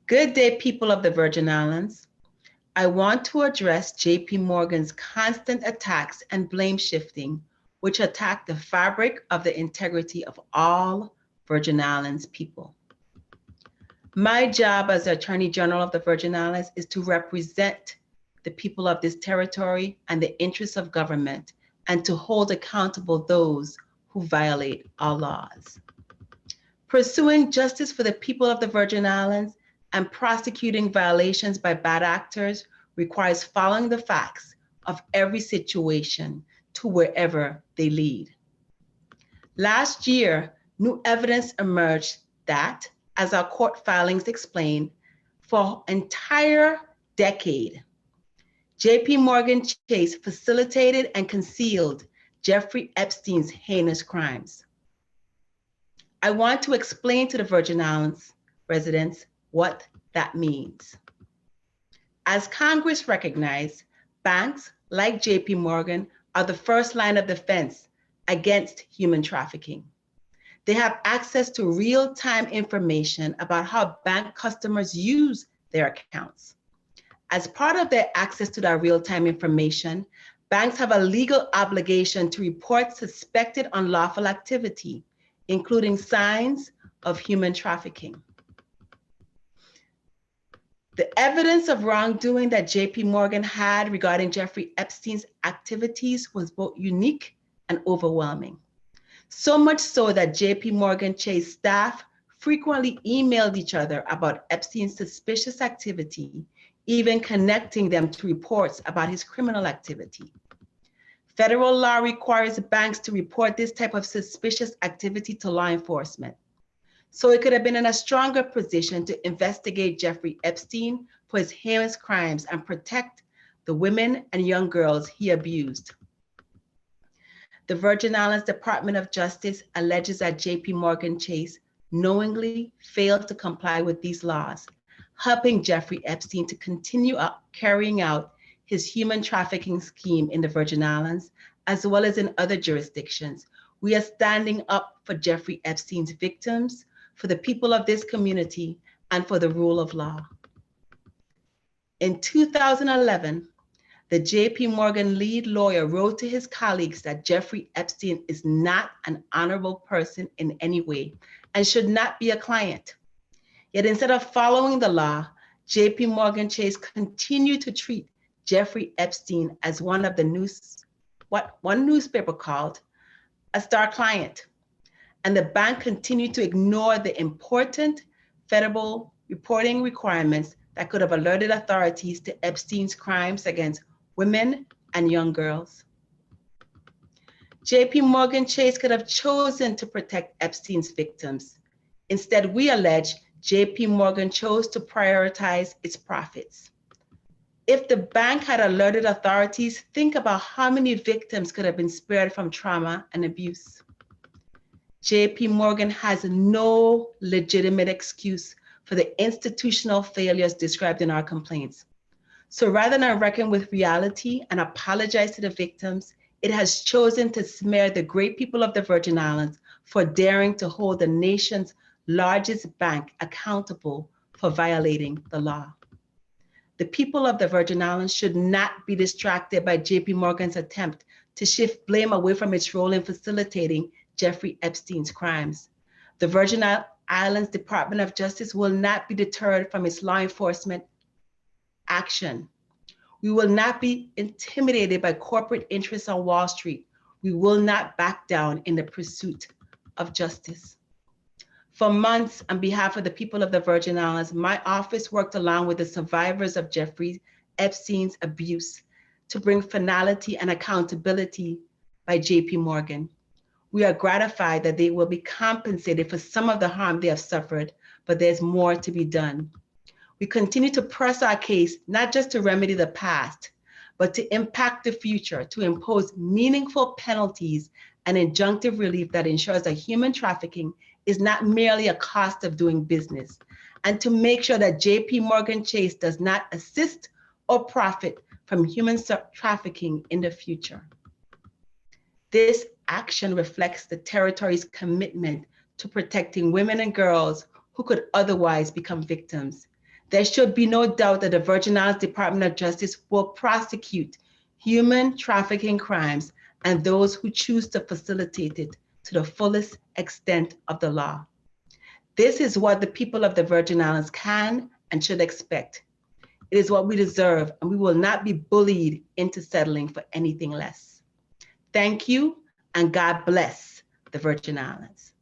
Good day, people of the Virgin Islands. I want to address JPMorgan's constant attacks and blame shifting, which attack the fabric of the integrity of all Virgin Islands people. My job as Attorney General of the Virgin Islands is to represent the people of this territory and the interests of government, and to hold accountable those who violate our laws. Pursuing justice for the people of the Virgin Islands and prosecuting violations by bad actors requires following the facts of every situation to wherever they lead. Last year, new evidence emerged that, as our court filings explain, for an entire decade, JPMorgan Chase facilitated and concealed Jeffrey Epstein's heinous crimes. I want to explain to the Virgin Islands residents what that means. As Congress recognized, banks like JPMorgan are the first line of defense against human trafficking. They have access to real-time information about how bank customers use their accounts. As part of their access to that real-time information, banks have a legal obligation to report suspected unlawful activity, including signs of human trafficking. The evidence of wrongdoing that JPMorgan had regarding Jeffrey Epstein's activities was both unique and overwhelming. So much so that JPMorgan Chase staff frequently emailed each other about Epstein's suspicious activity, even connecting them to reports about his criminal activity. Federal law requires banks to report this type of suspicious activity to law enforcement. So it could have been in a stronger position to investigate Jeffrey Epstein for his heinous crimes and protect the women and young girls he abused. The Virgin Islands Department of Justice alleges that JPMorgan Chase knowingly failed to comply with these laws, helping Jeffrey Epstein to continue carrying out his human trafficking scheme in the Virgin Islands, as well as in other jurisdictions. We are standing up for Jeffrey Epstein's victims, for the people of this community, and for the rule of law. In 2011, the JPMorgan lead lawyer wrote to his colleagues that Jeffrey Epstein is not an honorable person in any way and should not be a client. Yet instead of following the law, JPMorgan Chase continued to treat Jeffrey Epstein as one of the what one newspaper called a star client. And the bank continued to ignore the important federal reporting requirements that could have alerted authorities to Epstein's crimes against women and young girls. JPMorgan Chase could have chosen to protect Epstein's victims. Instead, we allege JPMorgan chose to prioritize its profits. If the bank had alerted authorities, think about how many victims could have been spared from trauma and abuse. JPMorgan has no legitimate excuse for the institutional failures described in our complaints. So rather than reckon with reality and apologize to the victims, it has chosen to smear the great people of the Virgin Islands for daring to hold the nation's largest bank accountable for violating the law. The people of the Virgin Islands should not be distracted by JPMorgan's attempt to shift blame away from its role in facilitating Jeffrey Epstein's crimes. The Virgin Islands Department of Justice will not be deterred from its law enforcement action. We will not be intimidated by corporate interests on Wall Street. We will not back down in the pursuit of justice. For months, on behalf of the people of the Virgin Islands, my office worked along with the survivors of Jeffrey Epstein's abuse to bring finality and accountability by JPMorgan. We are gratified that they will be compensated for some of the harm they have suffered, but there's more to be done. We continue to press our case, not just to remedy the past, but to impact the future, to impose meaningful penalties and injunctive relief that ensures that human trafficking is not merely a cost of doing business, and to make sure that JPMorgan Chase does not assist or profit from human trafficking in the future. This action reflects the territory's commitment to protecting women and girls who could otherwise become victims. There should be no doubt that the Virgin Islands Department of Justice will prosecute human trafficking crimes and those who choose to facilitate it to the fullest extent of the law. This is what the people of the Virgin Islands can and should expect. It is what we deserve, and we will not be bullied into settling for anything less. Thank you, and God bless the Virgin Islands.